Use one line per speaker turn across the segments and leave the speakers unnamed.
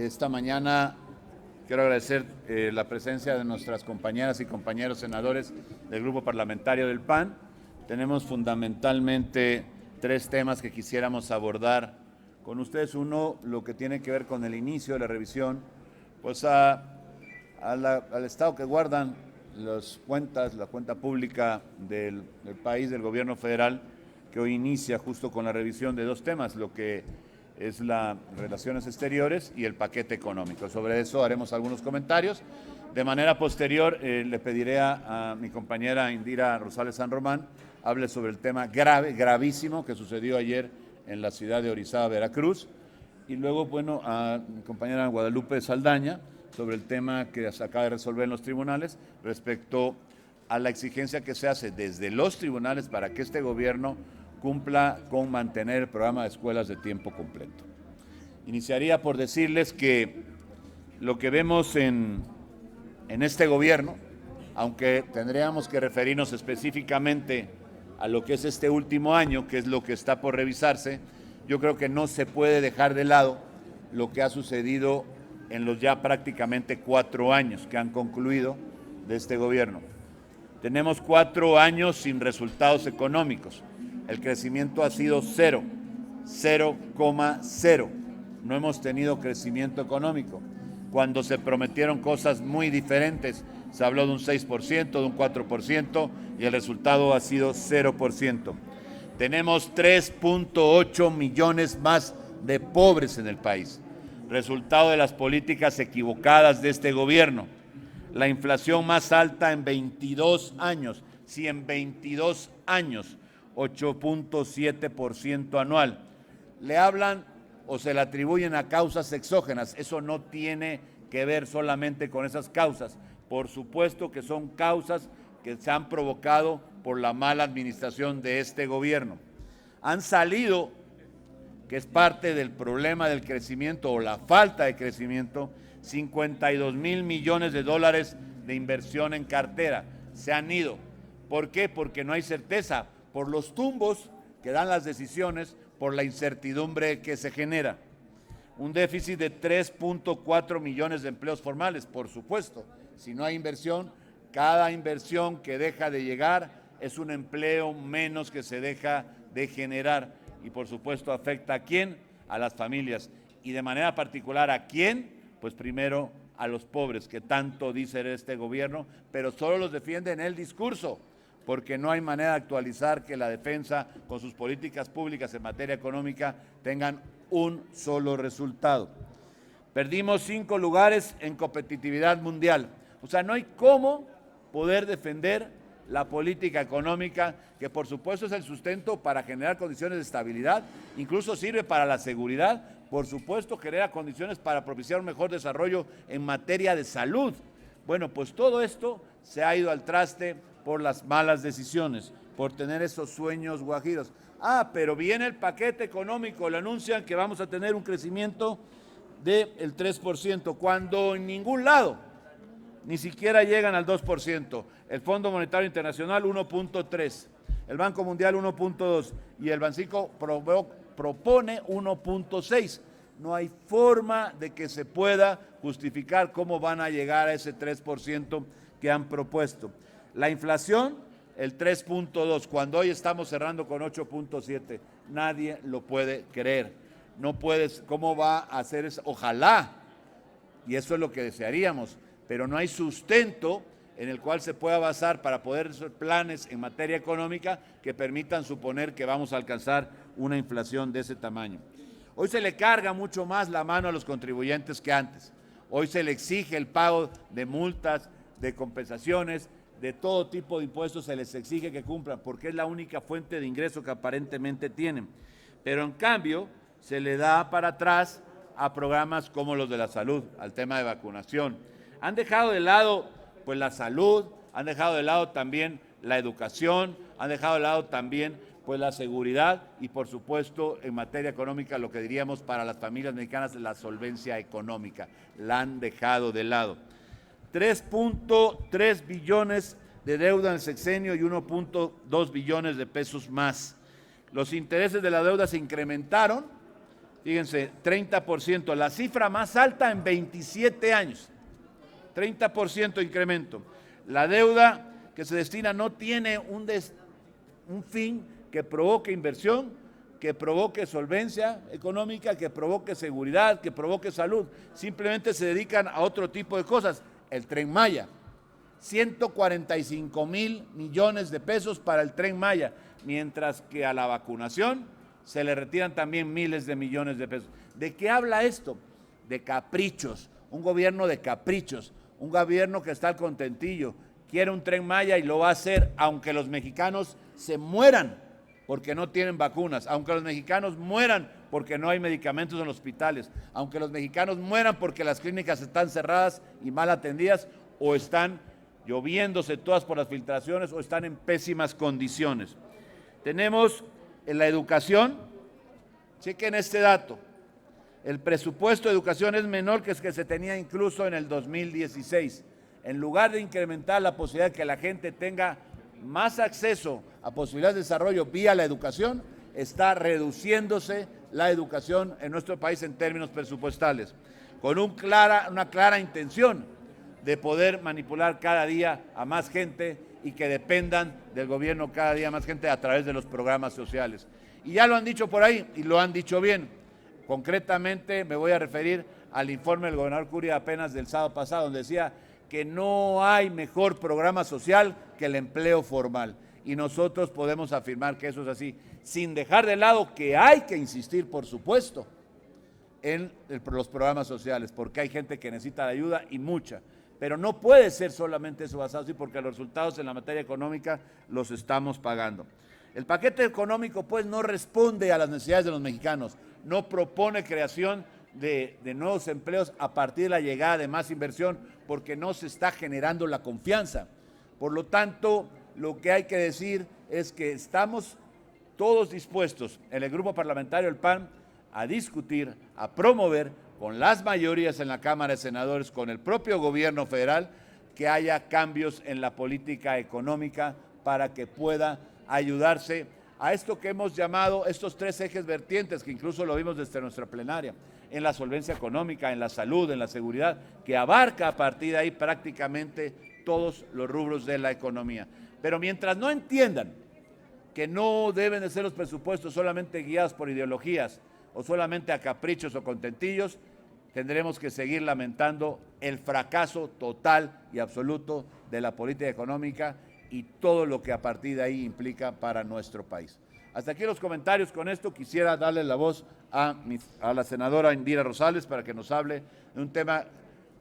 Esta mañana quiero agradecer la presencia de nuestras compañeras y compañeros senadores del Grupo Parlamentario del PAN. Tenemos fundamentalmente tres temas que quisiéramos abordar con ustedes. Uno, lo que tiene que ver con el inicio de la revisión, pues al estado que guardan las cuentas, la cuenta pública del país, del gobierno federal, que hoy inicia justo con la revisión de dos temas, lo que es las relaciones exteriores y el paquete económico. Sobre eso haremos algunos comentarios. De manera posterior, le pediré a mi compañera Indira Rosales San Román hable sobre el tema gravísimo que sucedió ayer en la ciudad de Orizaba, Veracruz, y luego, bueno, a mi compañera Guadalupe Saldaña sobre el tema que se acaba de resolver en los tribunales respecto a la exigencia que se hace desde los tribunales para que este gobierno cumpla con mantener el programa de escuelas de tiempo completo. Iniciaría por decirles que lo que vemos en este gobierno, aunque tendríamos que referirnos específicamente a lo que es este último año, que es lo que está por revisarse, yo creo que no se puede dejar de lado lo que ha sucedido en los ya prácticamente 4 años que han concluido de este gobierno. Tenemos 4 años sin resultados económicos. El crecimiento ha sido 0,0. No hemos tenido crecimiento económico. Cuando se prometieron cosas muy diferentes, se habló de un 6%, de un 4%, y el resultado ha sido 0%. Tenemos 3.8 millones más de pobres en el país, resultado de las políticas equivocadas de este gobierno. La inflación más alta en 22 años, sí, en 22 años, 8.7% anual. Le hablan o se le atribuyen a causas exógenas. Eso no tiene que ver solamente con esas causas. Por supuesto que son causas que se han provocado por la mala administración de este gobierno. Han salido, que es parte del problema del crecimiento o la falta de crecimiento, 52,000 millones de dólares de inversión en cartera. Se han ido. ¿Por qué? Porque no hay certeza, por los tumbos que dan las decisiones, por la incertidumbre que se genera. Un déficit de 3.4 millones de empleos formales, por supuesto. Si no hay inversión, cada inversión que deja de llegar es un empleo menos que se deja de generar. Y por supuesto afecta ¿a quién? A las familias. Y de manera particular ¿a quién? Pues primero a los pobres, que tanto dice este gobierno, pero solo los defiende en el discurso, porque no hay manera de actualizar que la defensa con sus políticas públicas en materia económica tengan un solo resultado. Perdimos 5 lugares en competitividad mundial. O sea, no hay cómo poder defender la política económica, que por supuesto es el sustento para generar condiciones de estabilidad, incluso sirve para la seguridad, por supuesto genera condiciones para propiciar un mejor desarrollo en materia de salud. Bueno, pues todo esto se ha ido al traste por las malas decisiones, por tener esos sueños guajiros. Pero viene el paquete económico, le anuncian que vamos a tener un crecimiento del 3%, cuando en ningún lado ni siquiera llegan al 2%. El Fondo Monetario Internacional 1.3%, el Banco Mundial 1.2% y el Banxico propone 1.6%. No hay forma de que se pueda justificar cómo van a llegar a ese 3% que han propuesto. La inflación, el 3.2%, cuando hoy estamos cerrando con 8.7%. Nadie lo puede creer. No puedes, ¿cómo va a hacer eso? Ojalá, y eso es lo que desearíamos, pero no hay sustento en el cual se pueda basar para poder hacer planes en materia económica que permitan suponer que vamos a alcanzar una inflación de ese tamaño. Hoy se le carga mucho más la mano a los contribuyentes que antes. Hoy se le exige el pago de multas, de compensaciones, de todo tipo de impuestos se les exige que cumplan, porque es la única fuente de ingreso que aparentemente tienen. Pero en cambio se le da para atrás a programas como los de la salud, al tema de vacunación. Han dejado de lado pues la salud, han dejado de lado también la educación, han dejado de lado también pues la seguridad y por supuesto en materia económica lo que diríamos para las familias mexicanas la solvencia económica, la han dejado de lado. 3.3 billones de deuda en el sexenio y 1.2 billones de pesos más. Los intereses de la deuda se incrementaron Fíjense, 30%, la cifra más alta en 27 años. 30% incremento. La deuda que se destina no tiene un fin que provoque inversión, que provoque solvencia económica, que provoque seguridad, que provoque salud. Simplemente se dedican a otro tipo de cosas. El Tren Maya, 145,000 millones de pesos para el Tren Maya, mientras que a la vacunación se le retiran también miles de millones de pesos. ¿De qué habla esto? De caprichos, un gobierno de caprichos, un gobierno que está al contentillo, quiere un Tren Maya y lo va a hacer aunque los mexicanos se mueran porque no tienen vacunas, aunque los mexicanos mueran porque no hay medicamentos en los hospitales, aunque los mexicanos mueran porque las clínicas están cerradas y mal atendidas o están lloviéndose todas por las filtraciones o están en pésimas condiciones. Tenemos en la educación, chequen este dato, el presupuesto de educación es menor que el que se tenía incluso en el 2016. En lugar de incrementar la posibilidad de que la gente tenga más acceso a posibilidades de desarrollo vía la educación, está reduciéndose la educación en nuestro país en términos presupuestales, con una clara intención de poder manipular cada día a más gente y que dependan del gobierno cada día más gente a través de los programas sociales. Y ya lo han dicho por ahí, y lo han dicho bien. Concretamente me voy a referir al informe del gobernador Curia apenas del sábado pasado, donde decía que no hay mejor programa social que el empleo formal. Y nosotros podemos afirmar que eso es así, sin dejar de lado que hay que insistir, por supuesto, en los programas sociales, porque hay gente que necesita la ayuda y mucha. Pero no puede ser solamente eso basado así, porque los resultados en la materia económica los estamos pagando. El paquete económico, pues, no responde a las necesidades de los mexicanos, no propone creación de nuevos empleos a partir de la llegada de más inversión, porque no se está generando la confianza. Por lo tanto, lo que hay que decir es que estamos todos dispuestos en el grupo parlamentario del PAN a discutir, a promover con las mayorías en la Cámara de Senadores, con el propio gobierno federal, que haya cambios en la política económica para que pueda ayudarse a esto que hemos llamado estos tres ejes vertientes, que incluso lo vimos desde nuestra plenaria, en la solvencia económica, en la salud, en la seguridad, que abarca a partir de ahí prácticamente todos los rubros de la economía. Pero mientras no entiendan que no deben de ser los presupuestos solamente guiados por ideologías o solamente a caprichos o contentillos, tendremos que seguir lamentando el fracaso total y absoluto de la política económica y todo lo que a partir de ahí implica para nuestro país. Hasta aquí los comentarios. Con esto quisiera darle la voz a la senadora Indira Rosales para que nos hable de un tema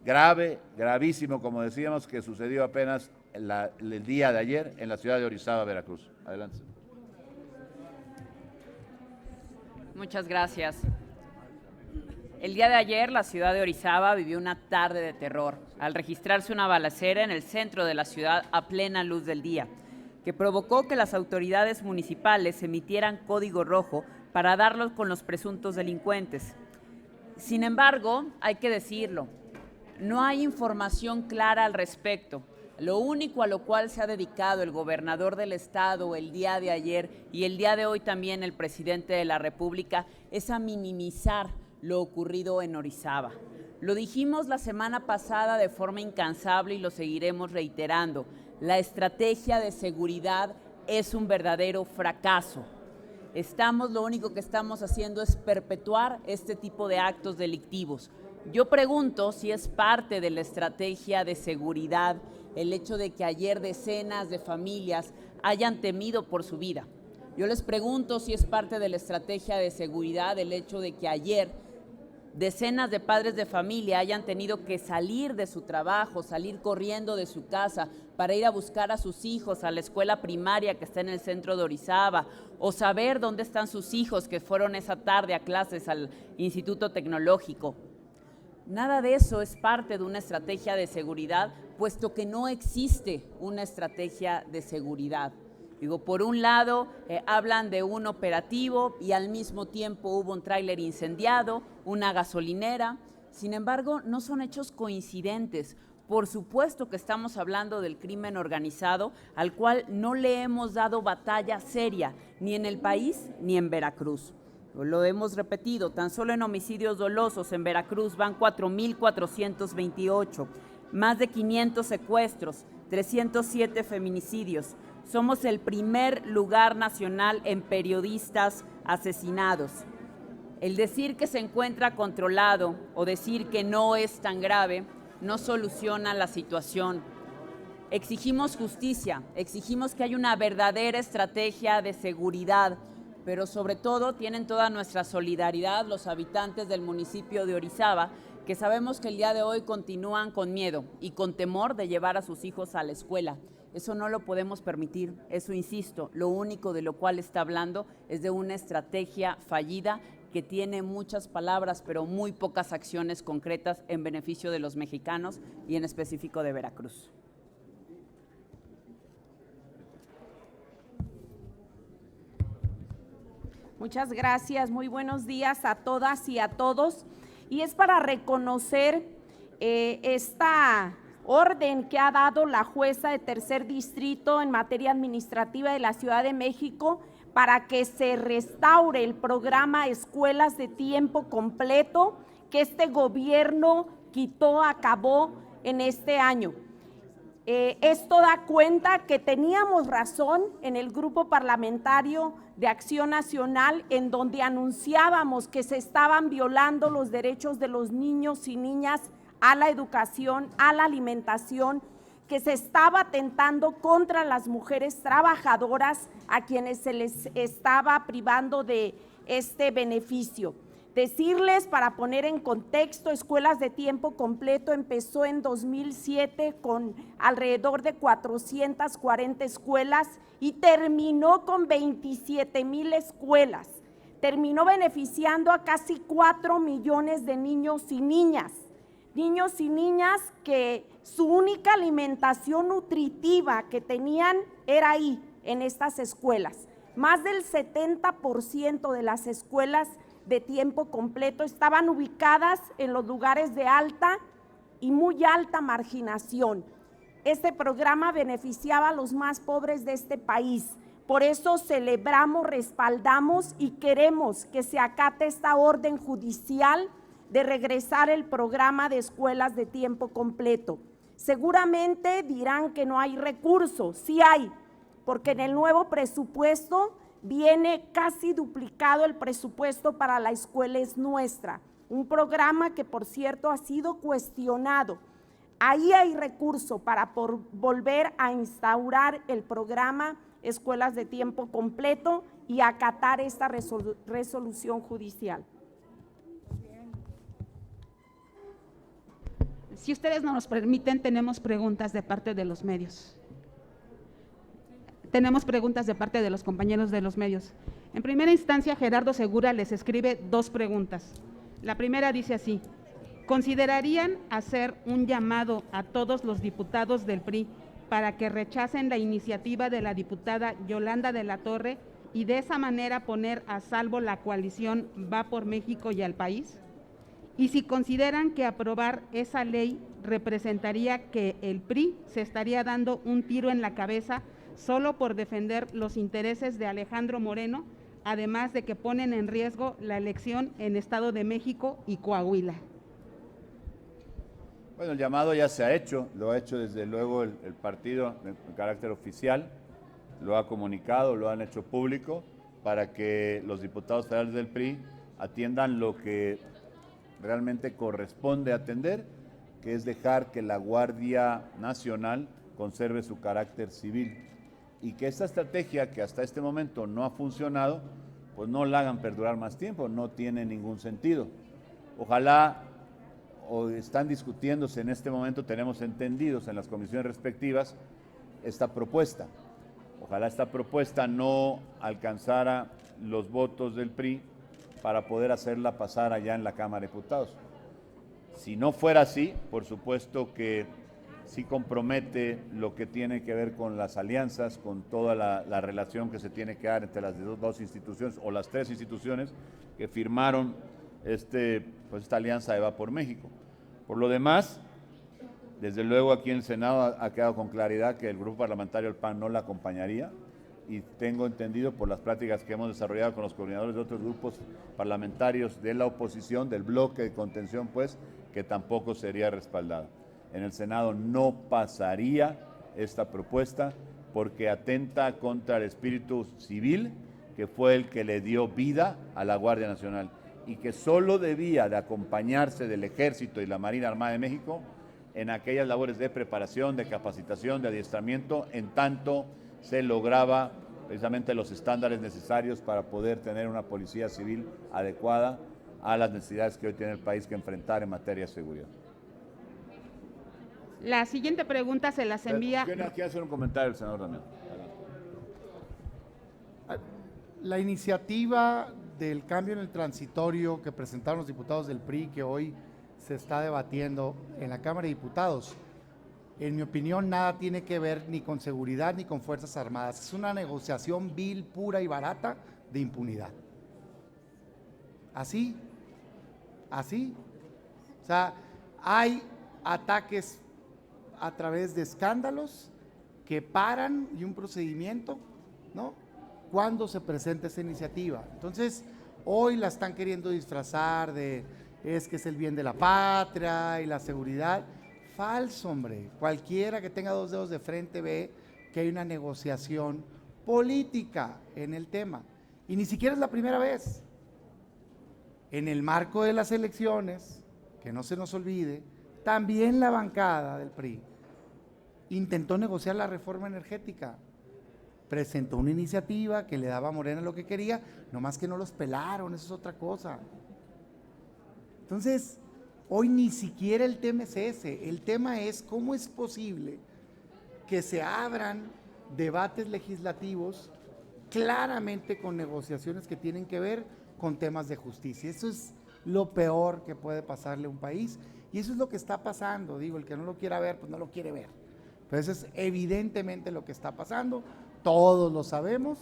grave, gravísimo, como decíamos, que sucedió apenas el día de ayer en la ciudad de Orizaba, Veracruz. Adelante.
Muchas gracias. El día de ayer, la ciudad de Orizaba vivió una tarde de terror al registrarse una balacera en el centro de la ciudad a plena luz del día, que provocó que las autoridades municipales emitieran código rojo para darlos con los presuntos delincuentes. Sin embargo, hay que decirlo, no hay información clara al respecto. Lo único a lo cual se ha dedicado el gobernador del estado el día de ayer y el día de hoy también el presidente de la República es a minimizar lo ocurrido en Orizaba. Lo dijimos la semana pasada de forma incansable y lo seguiremos reiterando. La estrategia de seguridad es un verdadero fracaso. Lo único que estamos haciendo es perpetuar este tipo de actos delictivos. Yo pregunto si es parte de la estrategia de seguridad el hecho de que ayer decenas de familias hayan temido por su vida. Yo les pregunto si es parte de la estrategia de seguridad el hecho de que ayer decenas de padres de familia hayan tenido que salir de su trabajo, salir corriendo de su casa para ir a buscar a sus hijos a la escuela primaria que está en el centro de Orizaba, o saber dónde están sus hijos que fueron esa tarde a clases al Instituto Tecnológico. Nada de eso es parte de una estrategia de seguridad, puesto que no existe una estrategia de seguridad. Digo, por un lado, hablan de un operativo y al mismo tiempo hubo un tráiler incendiado, una gasolinera. Sin embargo, no son hechos coincidentes. Por supuesto que estamos hablando del crimen organizado, al cual no le hemos dado batalla seria, ni en el país ni en Veracruz. Lo hemos repetido, tan solo en homicidios dolosos en Veracruz van 4,428, más de 500 secuestros, 307 feminicidios. Somos el primer lugar nacional en periodistas asesinados. El decir que se encuentra controlado o decir que no es tan grave no soluciona la situación. Exigimos justicia, exigimos que haya una verdadera estrategia de seguridad, pero sobre todo tienen toda nuestra solidaridad los habitantes del municipio de Orizaba, que sabemos que el día de hoy continúan con miedo y con temor de llevar a sus hijos a la escuela. Eso no lo podemos permitir, eso insisto, lo único de lo cual está hablando es de una estrategia fallida que tiene muchas palabras, pero muy pocas acciones concretas en beneficio de los mexicanos y en específico de Veracruz.
Muchas gracias, muy buenos días a todas y a todos. Y es para reconocer esta orden que ha dado la jueza de tercer distrito en materia administrativa de la Ciudad de México para que se restaure el programa Escuelas de Tiempo Completo que este gobierno acabó en este año. Esto da cuenta que teníamos razón en el grupo parlamentario de Acción Nacional, en donde anunciábamos que se estaban violando los derechos de los niños y niñas a la educación, a la alimentación, que se estaba atentando contra las mujeres trabajadoras a quienes se les estaba privando de este beneficio. Decirles, para poner en contexto, Escuelas de Tiempo Completo empezó en 2007 con alrededor de 440 escuelas y terminó con 27,000 escuelas. Terminó beneficiando a casi 4 millones de niños y niñas que su única alimentación nutritiva que tenían era ahí, en estas escuelas. Más del 70% de las escuelas de tiempo completo estaban ubicadas en los lugares de alta y muy alta marginación. Este programa beneficiaba a los más pobres de este país. Por eso celebramos, respaldamos y queremos que se acate esta orden judicial de regresar el programa de escuelas de tiempo completo. Seguramente dirán que no hay recursos, sí hay, porque en el nuevo presupuesto viene casi duplicado el presupuesto para La Escuela es Nuestra, un programa que por cierto ha sido cuestionado. Ahí hay recurso para volver a instaurar el programa Escuelas de Tiempo Completo y acatar esta resolución judicial.
Si ustedes no nos permiten, tenemos preguntas de parte de los medios. Tenemos preguntas de parte de los compañeros de los medios. En primera instancia, Gerardo Segura les escribe 2 preguntas. La primera dice así: ¿considerarían hacer un llamado a todos los diputados del PRI para que rechacen la iniciativa de la diputada Yolanda de la Torre y de esa manera poner a salvo la coalición Va por México y al país? Y si consideran que aprobar esa ley representaría que el PRI se estaría dando un tiro en la cabeza solo por defender los intereses de Alejandro Moreno, además de que ponen en riesgo la elección en Estado de México y Coahuila.
Bueno, el llamado ya se ha hecho, lo ha hecho desde luego el partido en carácter oficial, lo ha comunicado, lo han hecho público para que los diputados federales del PRI atiendan lo que realmente corresponde atender, que es dejar que la Guardia Nacional conserve su carácter civil y que esta estrategia que hasta este momento no ha funcionado, pues no la hagan perdurar más tiempo, no tiene ningún sentido. Ojalá, o están discutiéndose en este momento, tenemos entendidos en las comisiones respectivas esta propuesta. Ojalá esta propuesta no alcanzara los votos del PRI para poder hacerla pasar allá en la Cámara de Diputados. Si no fuera así, por supuesto que sí compromete lo que tiene que ver con las alianzas, con toda la relación que se tiene que dar entre las 2 instituciones o las 3 instituciones que firmaron esta alianza de Va por México. Por lo demás, desde luego aquí en el Senado ha quedado con claridad que el grupo parlamentario del PAN no la acompañaría. y tengo entendido por las prácticas que hemos desarrollado con los coordinadores de otros grupos parlamentarios de la oposición, del bloque de contención, pues, que tampoco sería respaldada. En el Senado no pasaría esta propuesta porque atenta contra el espíritu civil, que fue el que le dio vida a la Guardia Nacional y que solo debía de acompañarse del Ejército y la Marina Armada de México en aquellas labores de preparación, de capacitación, de adiestramiento, en tanto se lograba precisamente los estándares necesarios para poder tener una policía civil adecuada a las necesidades que hoy tiene el país que enfrentar en materia de seguridad.
La siguiente pregunta se las envía.
Quiere hacer un comentario el senador Damián.
La iniciativa del cambio en el transitorio que presentaron los diputados del PRI, que hoy se está debatiendo en la Cámara de Diputados, en mi opinión nada tiene que ver ni con seguridad ni con Fuerzas Armadas. Es una negociación vil, pura y barata de impunidad. Así. O sea, hay ataques a través de escándalos que paran y un procedimiento, ¿no?, cuando se presenta esa iniciativa. Entonces, hoy la están queriendo disfrazar de es que es el bien de la patria y la seguridad. Falso, hombre. Cualquiera que tenga dos dedos de frente ve que hay una negociación política en el tema. Y ni siquiera es la primera vez. En el marco de las elecciones, que no se nos olvide, también la bancada del PRI intentó negociar la reforma energética. Presentó una iniciativa que le daba a Morena lo que quería, nomás que no los pelaron, eso es otra cosa. Entonces, hoy ni siquiera el tema es ese, el tema es cómo es posible que se abran debates legislativos claramente con negociaciones que tienen que ver con temas de justicia. Eso es lo peor que puede pasarle a un país y eso es lo que está pasando. Digo, el que no lo quiera ver, pues no lo quiere ver. Pero eso es evidentemente lo que está pasando. Todos lo sabemos,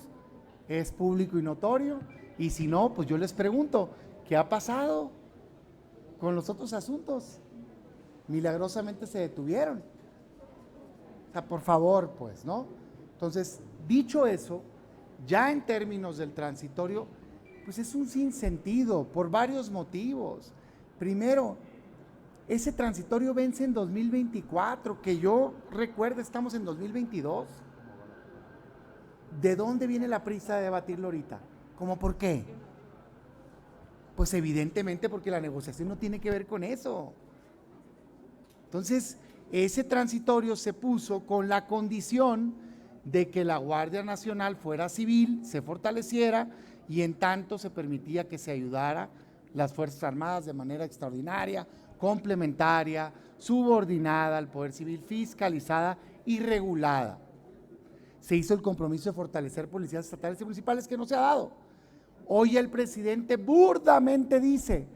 es público y notorio, y si no, pues yo les pregunto, ¿qué ha pasado con los otros asuntos? Milagrosamente se detuvieron. O sea, por favor, pues, ¿no? Entonces, dicho eso, ya en términos del transitorio, pues es un sinsentido por varios motivos. Primero, ese transitorio vence en 2024, que yo recuerdo, estamos en 2022. ¿De dónde viene la prisa de debatirlo ahorita? ¿Cómo por qué? Pues evidentemente porque la negociación no tiene que ver con eso. Entonces, ese transitorio se puso con la condición de que la Guardia Nacional fuera civil, se fortaleciera y en tanto se permitía que se ayudara las Fuerzas Armadas de manera extraordinaria, complementaria, subordinada al Poder Civil, fiscalizada y regulada. Se hizo el compromiso de fortalecer policías estatales y municipales que no se ha dado. Hoy el presidente burdamente dice,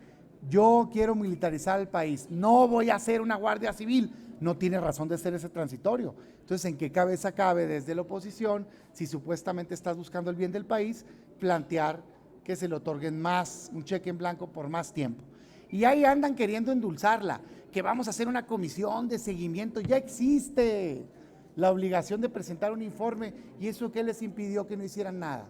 yo quiero militarizar el país, no voy a hacer una guardia civil. No tiene razón de ser ese transitorio. Entonces, ¿en qué cabeza cabe desde la oposición, si supuestamente estás buscando el bien del país, plantear que se le otorguen más, un cheque en blanco por más tiempo? Y ahí andan queriendo endulzarla, que vamos a hacer una comisión de seguimiento, ya existe la obligación de presentar un informe, y eso que les impidió que no hicieran nada.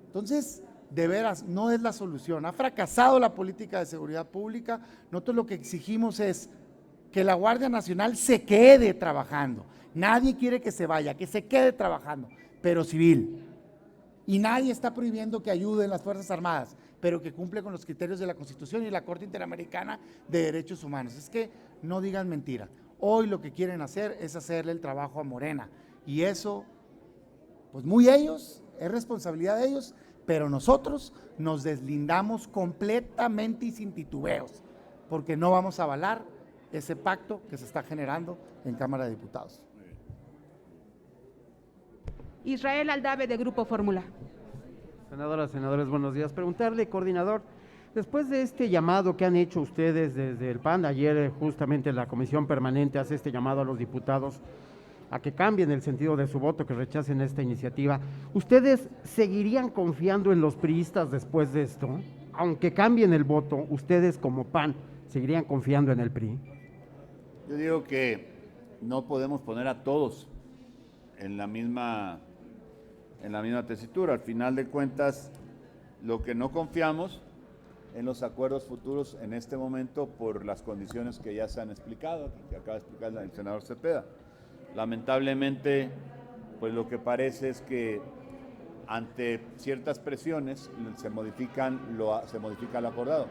Entonces, de veras, no es la solución. Ha fracasado la política de seguridad pública. Nosotros lo que exigimos es que la Guardia Nacional se quede trabajando. Nadie quiere que se vaya, que se quede trabajando, pero civil. Y nadie está prohibiendo que ayuden las Fuerzas Armadas, pero que cumple con los criterios de la Constitución y la Corte Interamericana de Derechos Humanos. Es que no digan mentira. Hoy lo que quieren hacer es hacerle el trabajo a Morena. Y eso, pues muy ellos, es responsabilidad de ellos, pero nosotros nos deslindamos completamente y sin titubeos, porque no vamos a avalar ese pacto que se está generando en Cámara de Diputados.
Israel Aldave, de Grupo Fórmula.
Senadoras, senadores, buenos días. Preguntarle, coordinador, después de este llamado que han hecho ustedes desde el PAN, ayer justamente la Comisión Permanente hace este llamado a los diputados a que cambien el sentido de su voto, que rechacen esta iniciativa. ¿Ustedes seguirían confiando en los priistas después de esto? Aunque cambien el voto, ¿ustedes como PAN seguirían confiando en el PRI?
Yo digo que no podemos poner a todos en la misma en la misma tesitura. Al final de cuentas, lo que no confiamos en los acuerdos futuros en este momento por las condiciones que ya se han explicado, que acaba de explicar el senador Cepeda. Lamentablemente, pues lo que parece es que ante ciertas presiones se modifica lo acordado.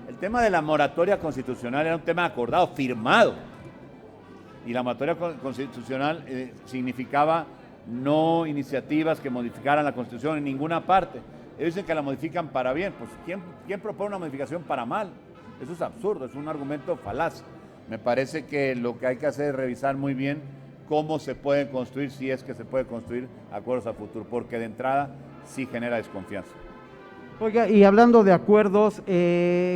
El tema de la moratoria constitucional era un tema acordado, firmado. Y la moratoria constitucional significaba no iniciativas que modificaran la Constitución en ninguna parte. Ellos dicen que la modifican para bien. Pues ¿quién propone una modificación para mal? Eso es absurdo, es un argumento falaz. Me parece que lo que hay que hacer es revisar muy bien cómo se puede construir, si es que se puede construir acuerdos a futuro, porque de entrada sí genera desconfianza.
Oiga, y hablando de acuerdos,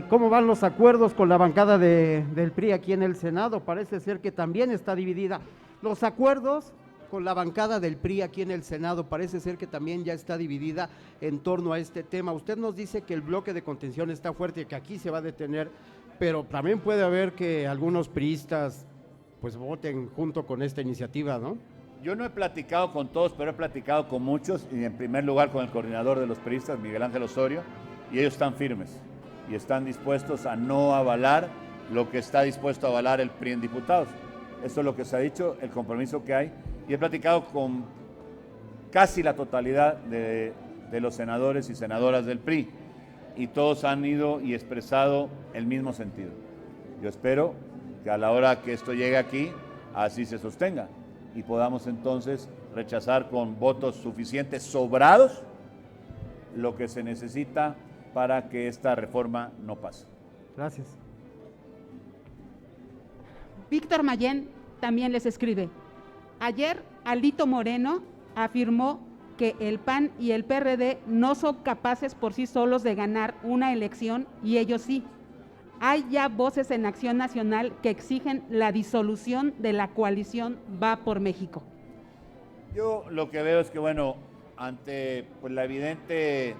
¿cómo van los acuerdos con la bancada del PRI aquí en el Senado? Parece ser que también está dividida. Los acuerdos con la bancada del PRI aquí en el Senado parece ser que también ya está dividida en torno a este tema. Usted nos dice que el bloque de contención está fuerte y que aquí se va a detener, pero también puede haber que algunos priistas pues voten junto con esta iniciativa, ¿no?
Yo no he platicado con todos, pero he platicado con muchos, y en primer lugar con el coordinador de los priistas, Miguel Ángel Osorio, y ellos están firmes y están dispuestos a no avalar lo que está dispuesto a avalar el PRI en diputados. Eso es lo que se ha dicho, el compromiso que hay, y he platicado con casi la totalidad de los senadores y senadoras del PRI, y todos han ido y expresado el mismo sentido. Yo espero que a la hora que esto llegue aquí, así se sostenga y podamos entonces rechazar con votos suficientes, sobrados, lo que se necesita para que esta reforma no pase.
Gracias.
Víctor Mayén también les escribe: ayer Alito Moreno afirmó que el PAN y el PRD no son capaces por sí solos de ganar una elección y ellos sí. Hay ya voces en Acción Nacional que exigen la disolución de la coalición Va por México.
Yo lo que veo es que, bueno, ante pues, la evidente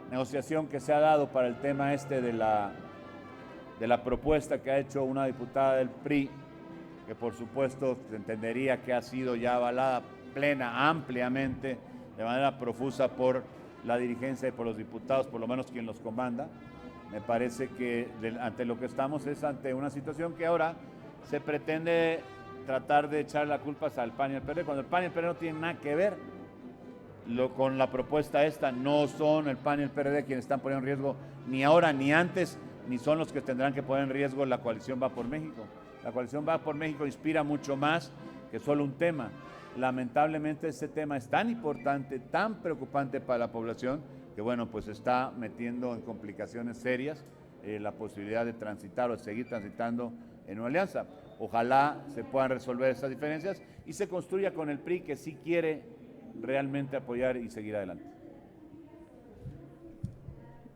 negociación que se ha dado para el tema de la propuesta que ha hecho una diputada del PRI, que por supuesto se entendería que ha sido ya avalada plena, ampliamente, de manera profusa por la dirigencia y por los diputados, por lo menos quien los comanda. Me parece que ante lo que estamos es ante una situación que ahora se pretende tratar de echar la culpa al PAN y al PRD, cuando el PAN y el PRD no tienen nada que ver con la propuesta esta. No son el PAN y el PRD quienes están poniendo en riesgo, ni ahora ni antes, ni son los que tendrán que poner en riesgo la coalición Va por México. La coalición Va por México inspira mucho más que solo un tema. Lamentablemente este tema es tan importante, tan preocupante para la población, que bueno, pues está metiendo en complicaciones serias la posibilidad de transitar o de seguir transitando en una alianza. Ojalá se puedan resolver esas diferencias y se construya con el PRI, que sí quiere realmente apoyar y seguir adelante.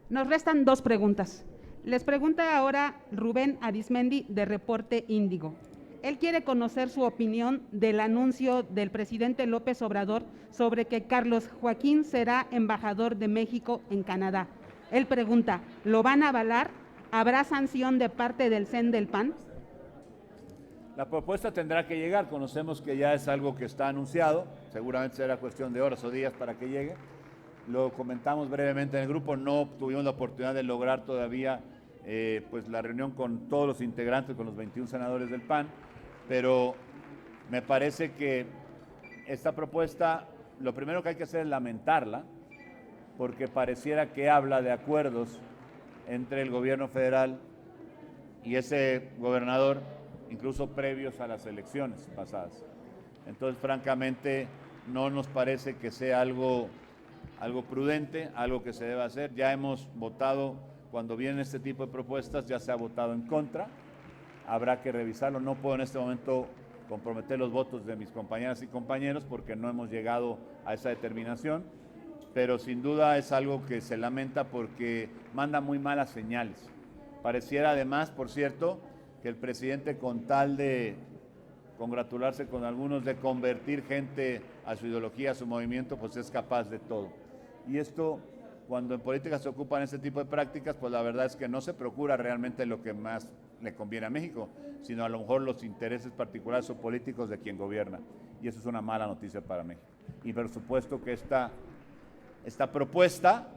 Nos restan dos preguntas. Les pregunta ahora Rubén Arismendi de Reporte Índigo. Él quiere conocer su opinión del anuncio del presidente López Obrador sobre que Carlos Joaquín será embajador de México en Canadá. Él pregunta, ¿lo van a avalar? ¿Habrá sanción de parte del CEN del PAN?
La propuesta tendrá que llegar, conocemos que ya es algo que está anunciado, seguramente será cuestión de horas o días para que llegue. Lo comentamos brevemente en el grupo, no tuvimos la oportunidad de lograr todavía pues la reunión con todos los integrantes, con los 21 senadores del PAN, pero me parece que esta propuesta, lo primero que hay que hacer es lamentarla, porque pareciera que habla de acuerdos entre el gobierno federal y ese gobernador, incluso previos a las elecciones pasadas. Entonces, francamente, no nos parece que sea algo prudente, algo que se deba hacer. Ya hemos votado, cuando vienen este tipo de propuestas, ya se ha votado en contra. Habrá que revisarlo. No puedo en este momento comprometer los votos de mis compañeras y compañeros porque no hemos llegado a esa determinación, pero sin duda es algo que se lamenta porque manda muy malas señales. Pareciera además, por cierto, que el presidente, con tal de congratularse con algunos, de convertir gente a su ideología, a su movimiento, pues es capaz de todo. Y esto, cuando en política se ocupan este tipo de prácticas, pues la verdad es que no se procura realmente lo que más le conviene a México, sino a lo mejor los intereses particulares o políticos de quien gobierna. Y eso es una mala noticia para México. y por supuesto que esta propuesta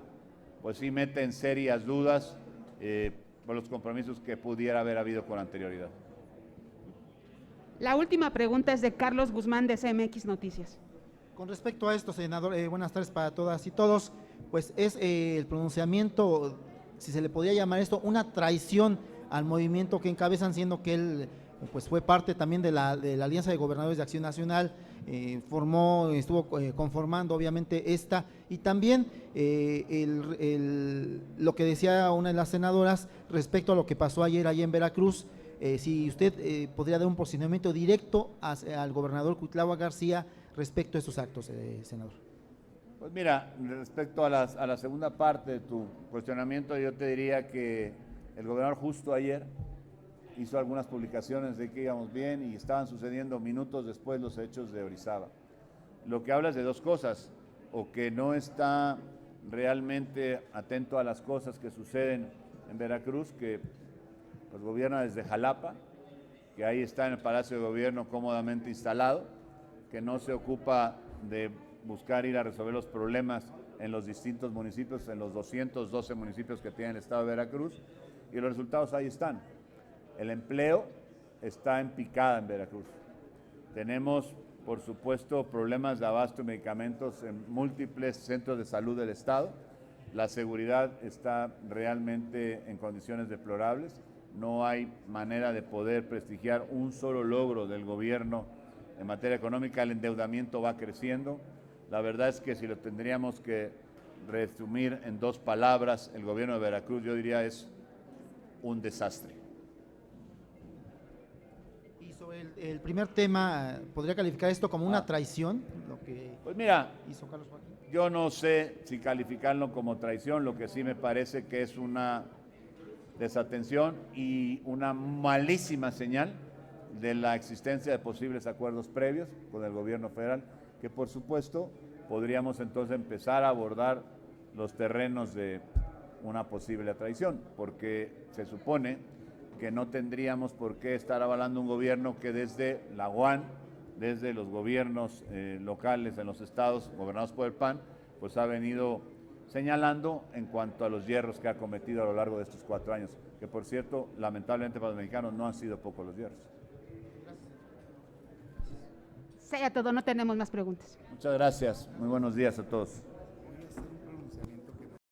pues sí mete en serias dudas por los compromisos que pudiera haber habido con anterioridad.
La última pregunta es de Carlos Guzmán de CMX Noticias.
Con respecto a esto, senador, buenas tardes para todas y todos, pues es el pronunciamiento, si se le podía llamar esto, una traición al movimiento que encabezan, siendo que él pues fue parte también de la Alianza de Gobernadores de Acción Nacional, estuvo conformando obviamente esta, y también lo que decía una de las senadoras respecto a lo que pasó ayer allá en Veracruz. Si usted podría dar un posicionamiento directo al gobernador Cuitlahua García respecto a estos actos, senador.
Pues mira, respecto a la segunda parte de tu cuestionamiento, yo te diría que el gobernador justo ayer hizo algunas publicaciones de que íbamos bien y estaban sucediendo minutos después los hechos de Orizaba. Lo que habla es de dos cosas: o que no está realmente atento a las cosas que suceden en Veracruz, que pues gobierna desde Jalapa, que ahí está en el Palacio de Gobierno cómodamente instalado, que no se ocupa de buscar ir a resolver los problemas en los distintos municipios, en los 212 municipios que tiene el estado de Veracruz, y los resultados ahí están. El empleo está en picada en Veracruz. Tenemos, por supuesto, problemas de abasto de medicamentos en múltiples centros de salud del estado. La seguridad está realmente en condiciones deplorables. No hay manera de poder prestigiar un solo logro del gobierno en materia económica. El endeudamiento va creciendo. La verdad es que si lo tendríamos que resumir en dos palabras, el gobierno de Veracruz, yo diría, es un desastre.
Y sobre el primer tema, ¿podría calificar esto como una traición? Lo que
pues mira,
hizo Carlos Joaquín.
Yo no sé si calificarlo como traición, lo que sí me parece que es una desatención y una malísima señal de la existencia de posibles acuerdos previos con el gobierno federal, que por supuesto podríamos entonces empezar a abordar los terrenos de una posible traición, porque se supone que no tendríamos por qué estar avalando un gobierno que desde la UAN, desde los gobiernos locales en los estados gobernados por el PAN, pues ha venido señalando en cuanto a los hierros que ha cometido a lo largo de estos 4 años, que por cierto, lamentablemente para los mexicanos no han sido pocos los hierros.
Sea todo, no tenemos más preguntas.
Muchas gracias, muy buenos días a todos.